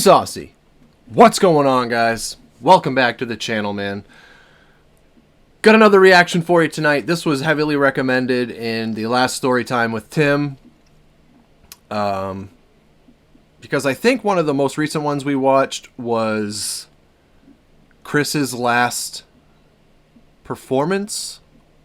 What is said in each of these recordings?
Saucy. What's going on, guys? Welcome back to the channel, man. Got another reaction for you tonight. This was heavily recommended in the last story time with Tim. Because I think one of the most recent ones we watched was Chris's last performance.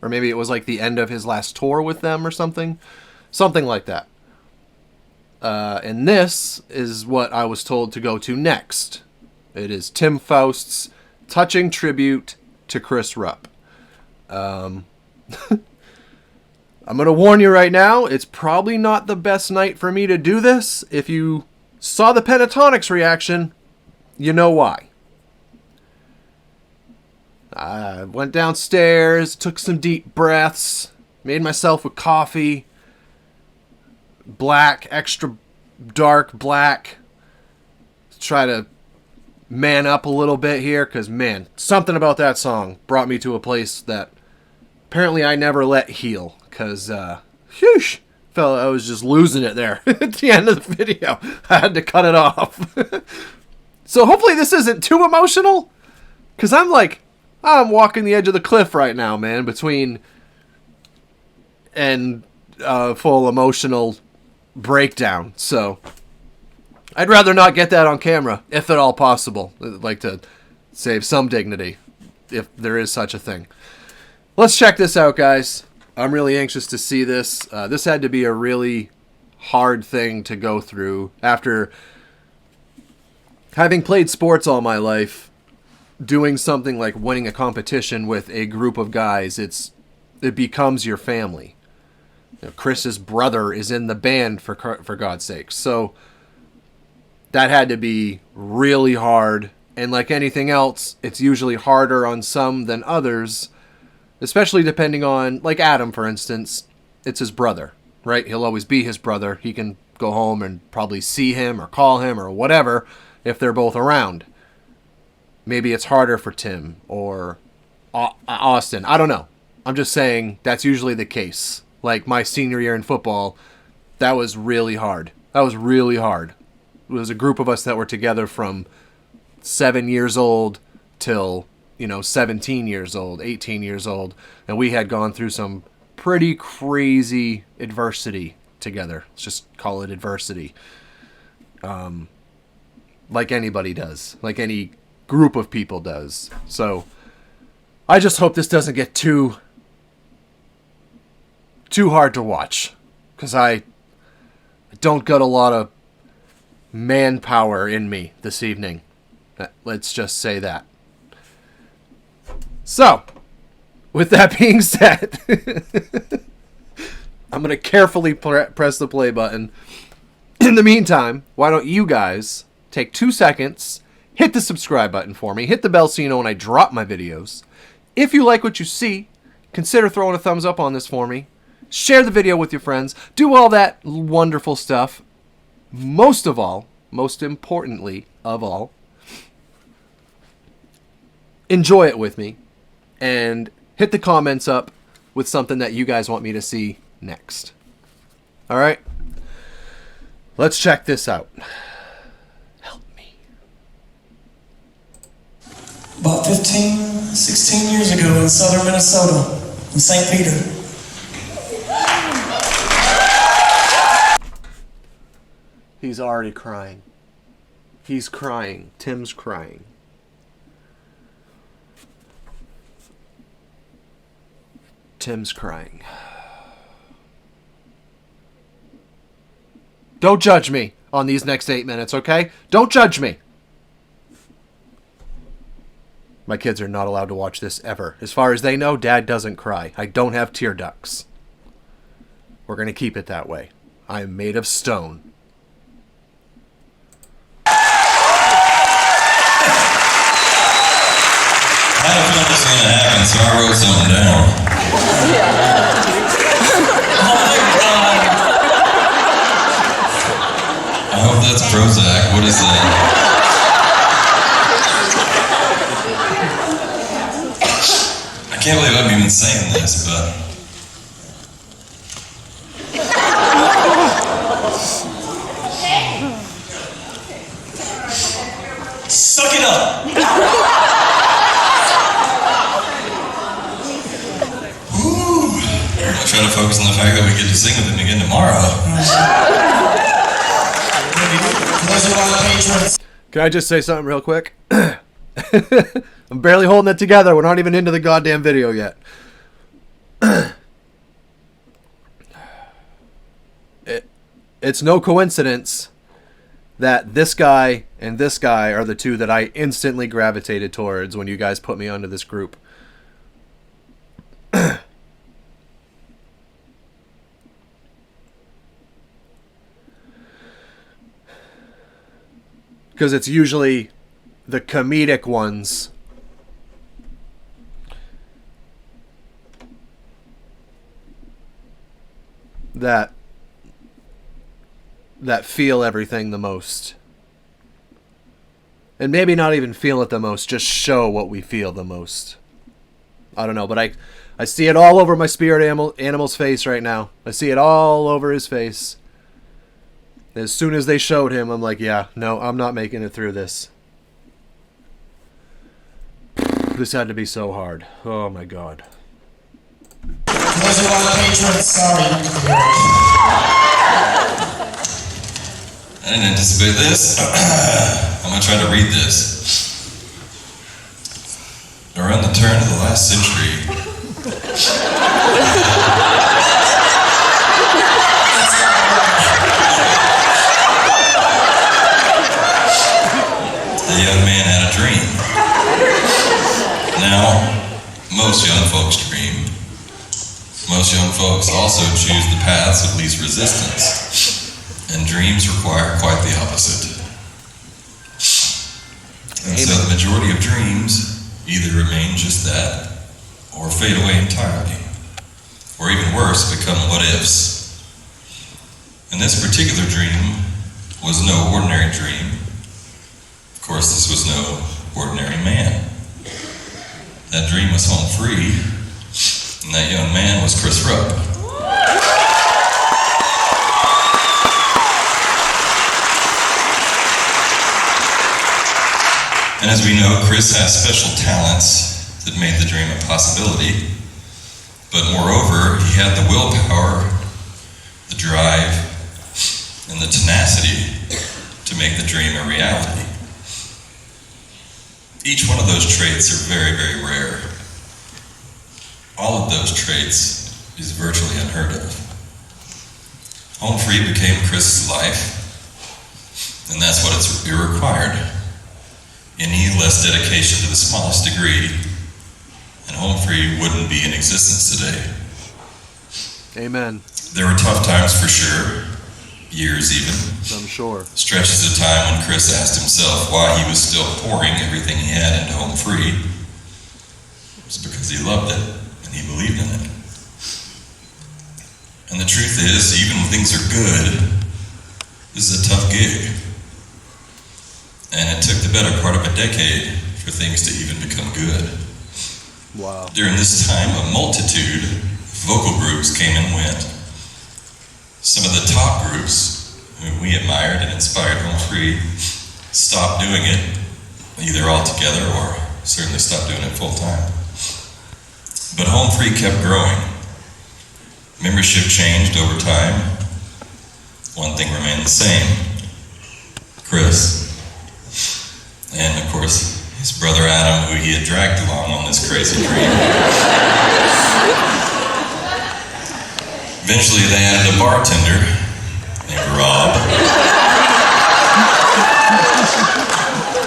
Or maybe it was like the end of his last tour with them or something. Something like that. And this is what I was told to go to next. It is Tim Fousts' touching tribute to Chris Rupp. I'm going to warn you right now, it's probably not the best night for me to do this. If you saw the Pentatonics reaction, you know why. I went downstairs, took some deep breaths, made myself a coffee. Black, extra dark black. Try to man up a little bit here, because, man, something about that song brought me to a place that apparently I never let heal, because, whoosh, felt I was just losing it there at the end of the video. I had to cut it off. So hopefully this isn't too emotional, because I'm walking the edge of the cliff right now, man, between and full emotional breakdown. So I'd rather not get that on camera, if at all possible. I'd like to save some dignity, if there is such a thing. Let's check this out, guys. I'm really anxious to see this. This had to be a really hard thing to go through after having played sports all my life. Doing something like winning a competition with a group of guys, it becomes your family. You know, Chris's brother is in the band, for God's sake. So that had to be really hard. And like anything else, it's usually harder on some than others, especially depending on, like Adam, for instance, it's his brother, right? He'll always be his brother. He can go home and probably see him or call him or whatever if they're both around. Maybe it's harder for Tim or Austin. I don't know. I'm just saying that's usually the case. Like my senior year in football, that was really hard. That was really hard. It was a group of us that were together from 7 years old till, 17 years old, 18 years old. And we had gone through some pretty crazy adversity together. Let's just call it adversity. Like anybody does. Like any group of people does. So I just hope this doesn't get too hard to watch, because I don't got a lot of manpower in me this evening. Let's just say that. So with that being said, I'm going to carefully press the play button. In the meantime, why don't you guys take 2 seconds, hit the subscribe button for me. Hit the bell so you know when I drop my videos. If you like what you see, consider throwing a thumbs up on this for me. Share the video with your friends. Do all that wonderful stuff. Most of all, most importantly of all, enjoy it with me. And hit the comments up with something that you guys want me to see next. Alright? Let's check this out. About 15, 16 years ago in southern Minnesota, in St. Peter. He's already crying. He's crying. Tim's crying. Tim's crying. Don't judge me on these next 8 minutes, okay? Don't judge me. My kids are not allowed to watch this ever. As far as they know, Dad doesn't cry. I don't have tear ducts. We're going to keep it that way. I am made of stone. I had a feeling this was going to happen, so I wrote something down. Oh my God! I hope that's Prozac. What is that? I can't believe I'm even saying this, but try to focus on the fact that we get to sing with him again tomorrow. Those are our patrons. Can I just say something real quick? I'm barely holding it together. We're not even into the goddamn video yet. It's no coincidence that this guy and this guy are the two that I instantly gravitated towards when you guys put me onto this group. Because it's usually the comedic ones that feel everything the most. And maybe not even feel it the most, just show what we feel the most. I don't know, but I see it all over my spirit animal's face right now. I see it all over his face. As soon as they showed him, I'm like, yeah, no, I'm not making it through this. This had to be so hard. Oh my God. Those are our patrons. Sorry. I didn't anticipate this. I'm going to try to read this. Around the turn of the last century, a young man had a dream. Now, most young folks dream. Most young folks also choose the paths of least resistance. And dreams require quite the opposite. And so the majority of dreams either remain just that, or fade away entirely. Or even worse, become what-ifs. And this particular dream was no ordinary dream. Of course, this was no ordinary man. That dream was home free, and that young man was Chris Rupp. And as we know, Chris has special talents that made the dream a possibility. But moreover, he had the willpower, the drive, and the tenacity to make the dream a reality. Each one of those traits are very, very rare. All of those traits is virtually unheard of. Home free became Chris's life, and that's what it required. Any less dedication to the smallest degree, and home free wouldn't be in existence today. Amen. There were tough times for sure, years even. I'm sure. Stretches of time when Chris asked himself why he was still pouring everything he had into home free. It was because he loved it, and he believed in it. And the truth is, even when things are good, this is a tough gig. And it took the better part of a decade for things to even become good. Wow. During this time, a multitude of vocal groups came and went. Some of the top groups, who we admired and inspired home free, stopped doing it, either altogether or certainly stopped doing it full time. But home free kept growing. Membership changed over time. One thing remained the same: Chris. And of course, his brother Adam, who he had dragged along on this crazy dream. Eventually they added a bartender named Rob,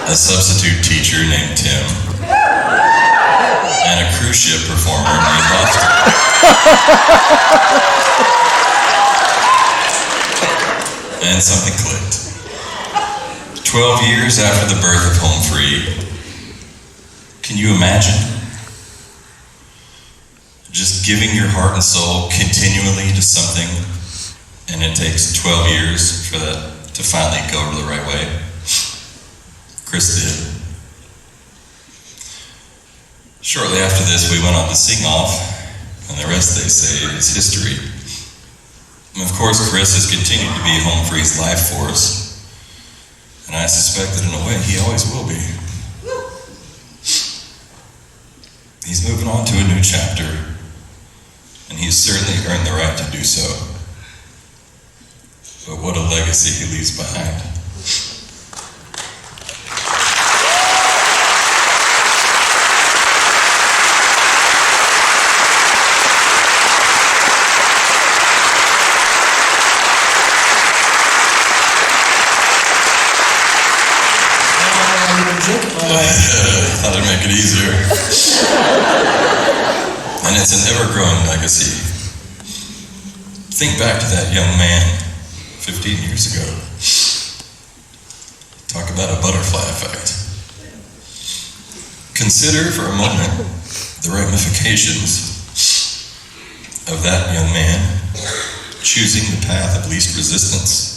a substitute teacher named Tim, and a cruise ship performer named Lobster. And something clicked. 12 years after the birth of Home Free, can you imagine just giving your heart and soul continually to something, and it takes 12 years for that to finally go the right way? Chris did. Shortly after this, we went on to sing off, and the rest, they say, is history. And of course, Chris has continued to be Home Free's life force. And I suspect that in a way, he always will be. He's moving on to a new chapter. and he's certainly earned the right to do so. But what a legacy he leaves behind. Thought it'd make it easier. And it's an ever-growing legacy. Think back to that young man 15 years ago. Talk about a butterfly effect. Consider for a moment the ramifications of that young man choosing the path of least resistance.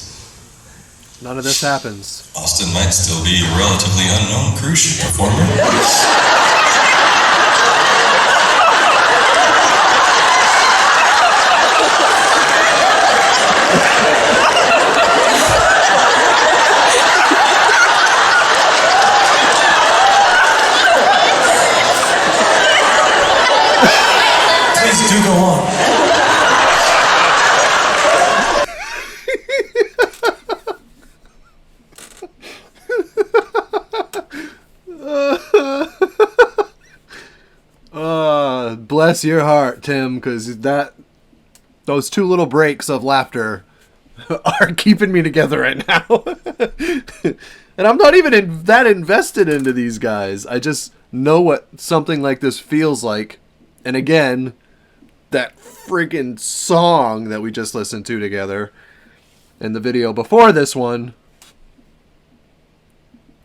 None of this happens. Austin might still be a relatively unknown cruise ship performer. Please do go on. Bless your heart, Tim, because those two little breaks of laughter are keeping me together right now. And I'm not even that invested into these guys. I just know what something like this feels like. And again, that freaking song that we just listened to together and the video before this one.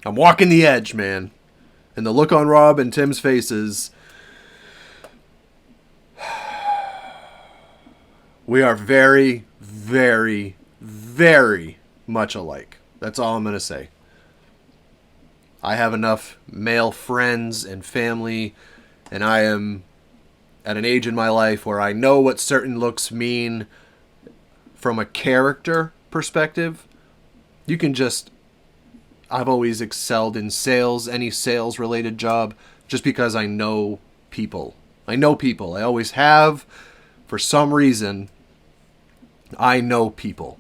I'm walking the edge, man. And the look on Rob and Tim's faces. We are very, very, very much alike. That's all I'm going to say. I have enough male friends and family, and I am at an age in my life where I know what certain looks mean from a character perspective. You can just... I've always excelled in sales, any sales-related job, just because I know people. I know people. I always have. For some reason, I know people.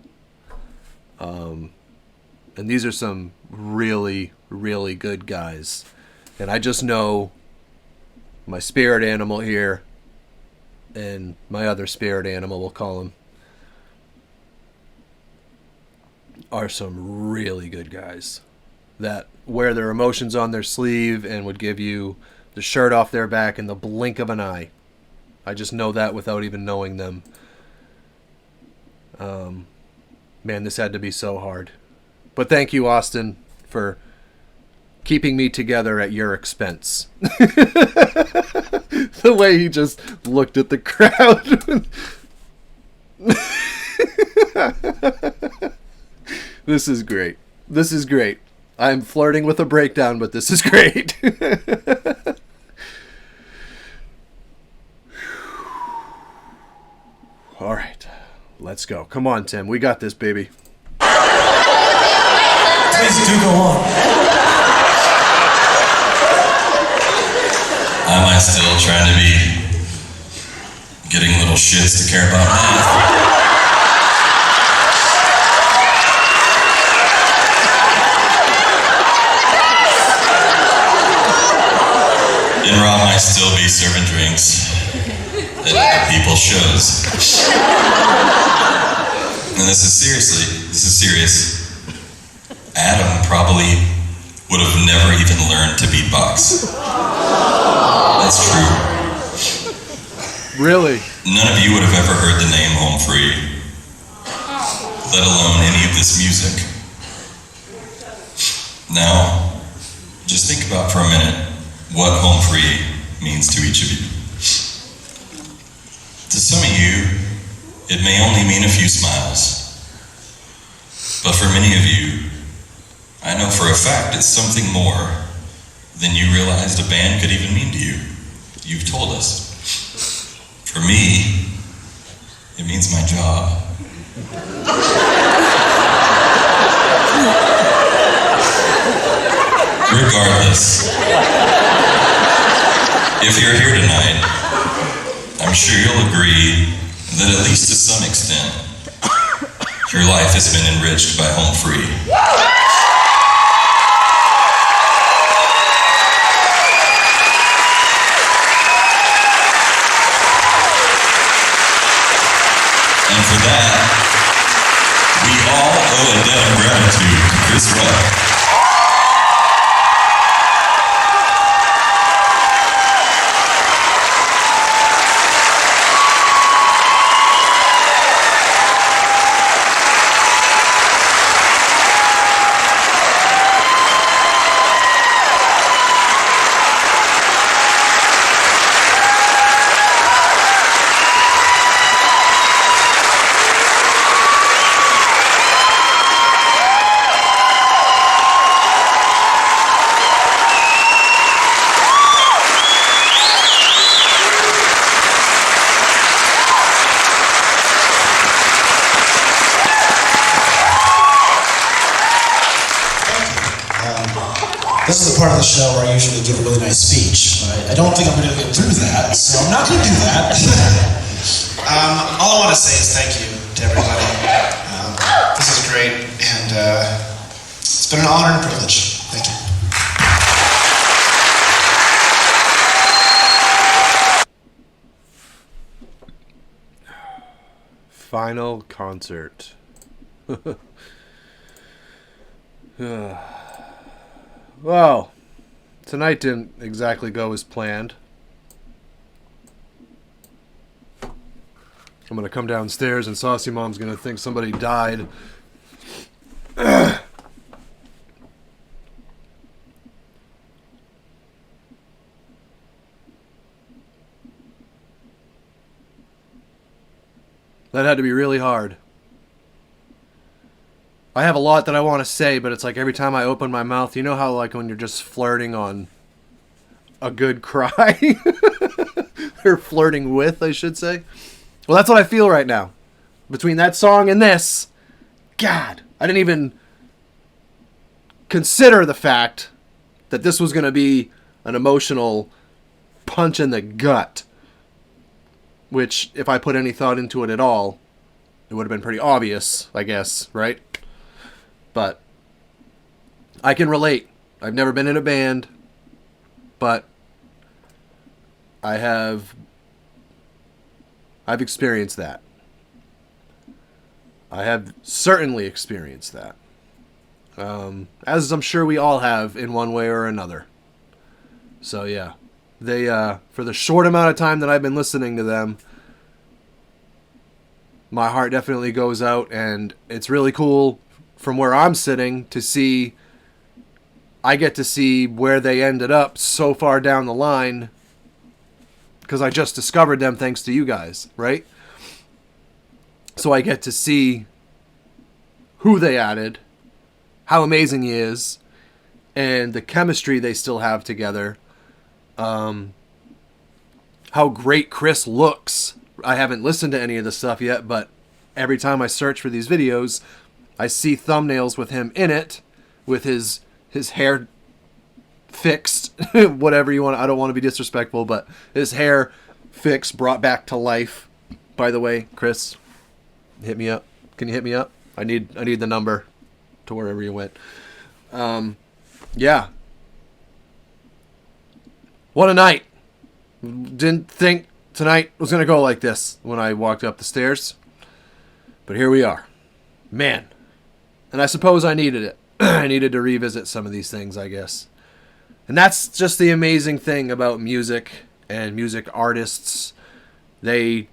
And these are some really, really good guys. And I just know my spirit animal here and my other spirit animal, we'll call him, are some really good guys that wear their emotions on their sleeve and would give you the shirt off their back in the blink of an eye. I just know that without even knowing them. Man, this had to be so hard. But thank you, Austin, for keeping me together at your expense. The way he just looked at the crowd. This is great. This is great. I'm flirting with a breakdown, but this is great. All right. Let's go. Come on, Tim. We got this, baby. Please do go on. Am I still trying to be getting little shits to care about math? In Raw might still be serving drinks at other people's shows. And this is serious. Adam probably would have never even learned to beatbox. That's true. Really? None of you would have ever heard the name Home Free, let alone any of this music. Now, just think about for a minute what Home Free means to each of you. To some of you, it may only mean a few smiles. But for many of you, I know for a fact it's something more than you realized a band could even mean to you. You've told us. For me, it means my job. Regardless, if you're here tonight, I I'm sure you'll agree that at least to some extent, your life has been enriched by Home Free. And for that, we all owe a debt of gratitude to Chris Rupp. This is the part of the show where I usually give a really nice speech, but I don't think I'm going to get through that, so I'm not going to do that. All I want to say is thank you to everybody. This is great, and it's been an honor and a privilege. Thank you. Final concert. Well, tonight didn't exactly go as planned. I'm going to come downstairs and Saucy Mom's going to think somebody died. That had to be really hard. I have a lot that I want to say, but it's like every time I open my mouth, you know how like when you're just flirting on a good cry? Or flirting with, I should say. Well, that's what I feel right now. Between that song and this, God, I didn't even consider the fact that this was going to be an emotional punch in the gut. Which, if I put any thought into it at all, it would have been pretty obvious, I guess, right? But I can relate. I've never been in a band, but I've experienced that. I have certainly experienced that. As I'm sure we all have in one way or another. So yeah, they for the short amount of time that I've been listening to them, my heart definitely goes out, and it's really cool from where I'm sitting to see. I get to see where they ended up so far down the line because I just discovered them thanks to you guys, right? So I get to see who they added, how amazing he is, and the chemistry they still have together. How great Chris looks. I haven't listened to any of the stuff yet, but every time I search for these videos, I see thumbnails with him in it, with his hair fixed, whatever you want. I don't want to be disrespectful, but his hair fixed, brought back to life. By the way, Chris, hit me up. Can you hit me up? I need the number to wherever you went. Yeah. What a night. Didn't think tonight was going to go like this when I walked up the stairs. But here we are. Man. And I suppose I needed it. I needed to revisit some of these things, I guess. And that's just the amazing thing about music and music artists. The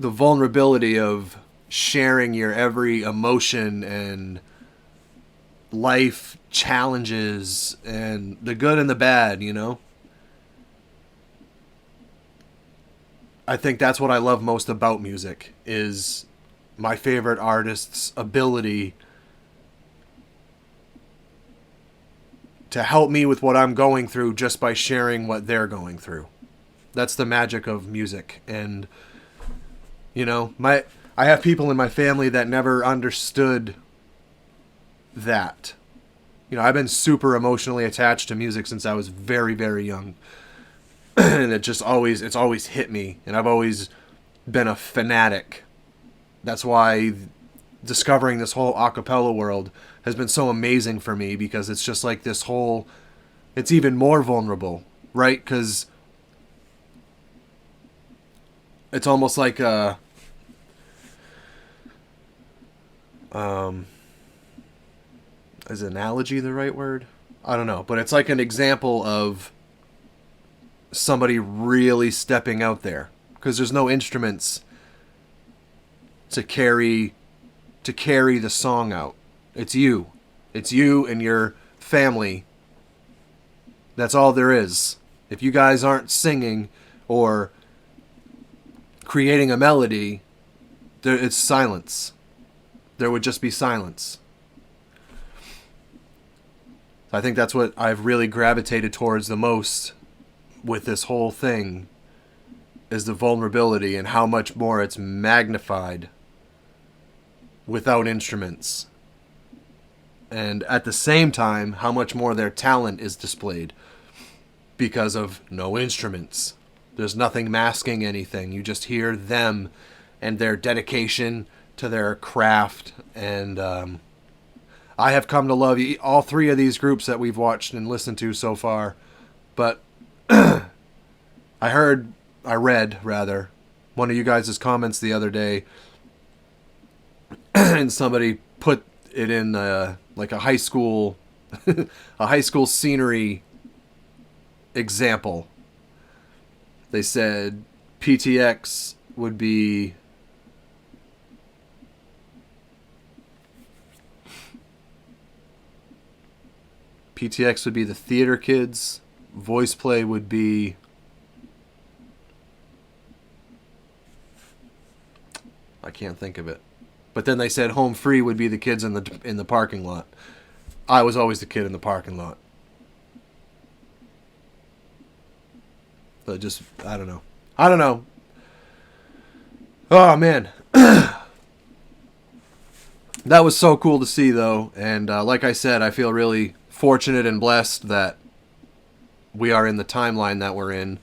vulnerability of sharing your every emotion and life challenges and the good and the bad, you know? I think that's what I love most about music, is my favorite artist's ability to help me with what I'm going through just by sharing what they're going through. That's the magic of music. And, you know, I have people in my family that never understood that. You know, I've been super emotionally attached to music since I was very, very young. and it's always hit me, and I've always been a fanatic. That's why discovering this whole acapella world has been so amazing for me, because it's just like this whole, it's even more vulnerable, right? Because it's almost like a, is analogy the right word? I don't know, but it's like an example of somebody really stepping out there, because there's no instruments to carry the song out. It's you and your family. That's all there is. If you guys aren't singing or creating a melody, it's silence. There would just be silence. I think that's what I've really gravitated towards the most with this whole thing, is the vulnerability and how much more it's magnified without instruments. And at the same time, how much more their talent is displayed because of no instruments. There's nothing masking anything. You just hear them and their dedication to their craft. And I have come to love all three of these groups that we've watched and listened to so far. But I read one of you guys' comments the other day, and somebody put it in like a high school scenery example. They said PTX would be the theater kids. Voice play would be, I can't think of it. But then they said home free would be the kids in the parking lot. I was always the kid in the parking lot. But just, I don't know. Oh, man. That was so cool to see, though. And like I said, I feel really fortunate and blessed that we are in the timeline that we're in.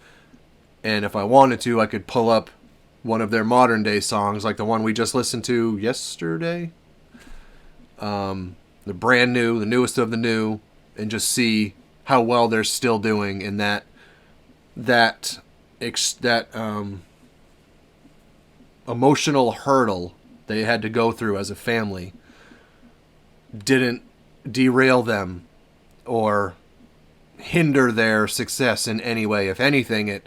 And if I wanted to, I could pull up one of their modern day songs, like the one we just listened to yesterday. The brand new, the newest of the new, and just see how well they're still doing in that emotional hurdle they had to go through as a family didn't derail them or hinder their success in any way. If anything,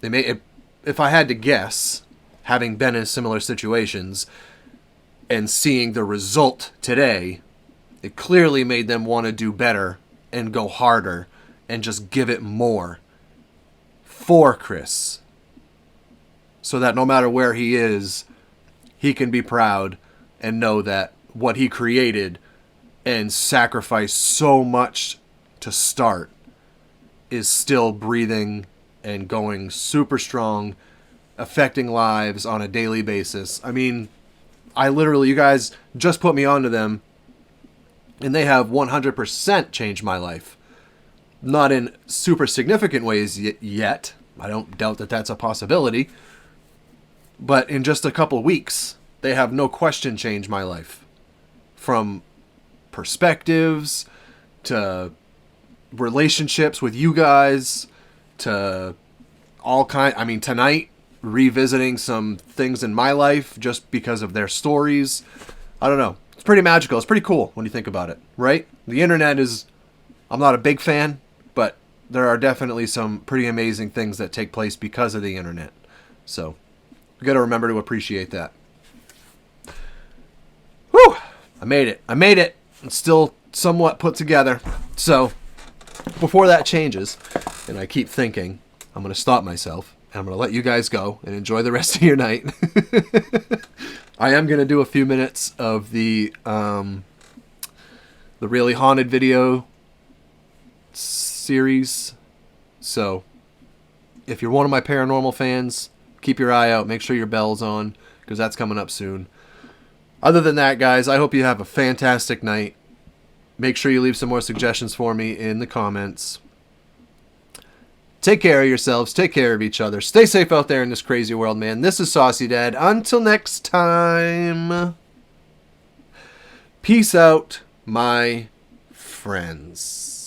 if I had to guess, having been in similar situations and seeing the result today, it clearly made them want to do better and go harder and just give it more for Chris, so that no matter where he is, he can be proud and know that what he created and sacrificed so much to start is still breathing and going super strong, affecting lives on a daily basis. I mean, you guys just put me onto them, and they have 100% changed my life. Not in super significant ways yet. I don't doubt that that's a possibility. But in just a couple weeks, they have no question changed my life. From perspectives to relationships with you guys to all kind. I mean, tonight, revisiting some things in my life just because of their stories. I don't know. It's pretty magical. It's pretty cool when you think about it, right? The internet I'm not a big fan, but there are definitely some pretty amazing things that take place because of the internet. So, we got to remember to appreciate that. Whew! I made it. It's still somewhat put together. So, before that changes, and I keep thinking, I'm going to stop myself, and I'm going to let you guys go and enjoy the rest of your night. I am going to do a few minutes of the really haunted video series. So, if you're one of my paranormal fans, keep your eye out. Make sure your bell's on, because that's coming up soon. Other than that, guys, I hope you have a fantastic night. Make sure you leave some more suggestions for me in the comments. Take care of yourselves. Take care of each other. Stay safe out there in this crazy world, man. This is Saucy Dad. Until next time. Peace out, my friends.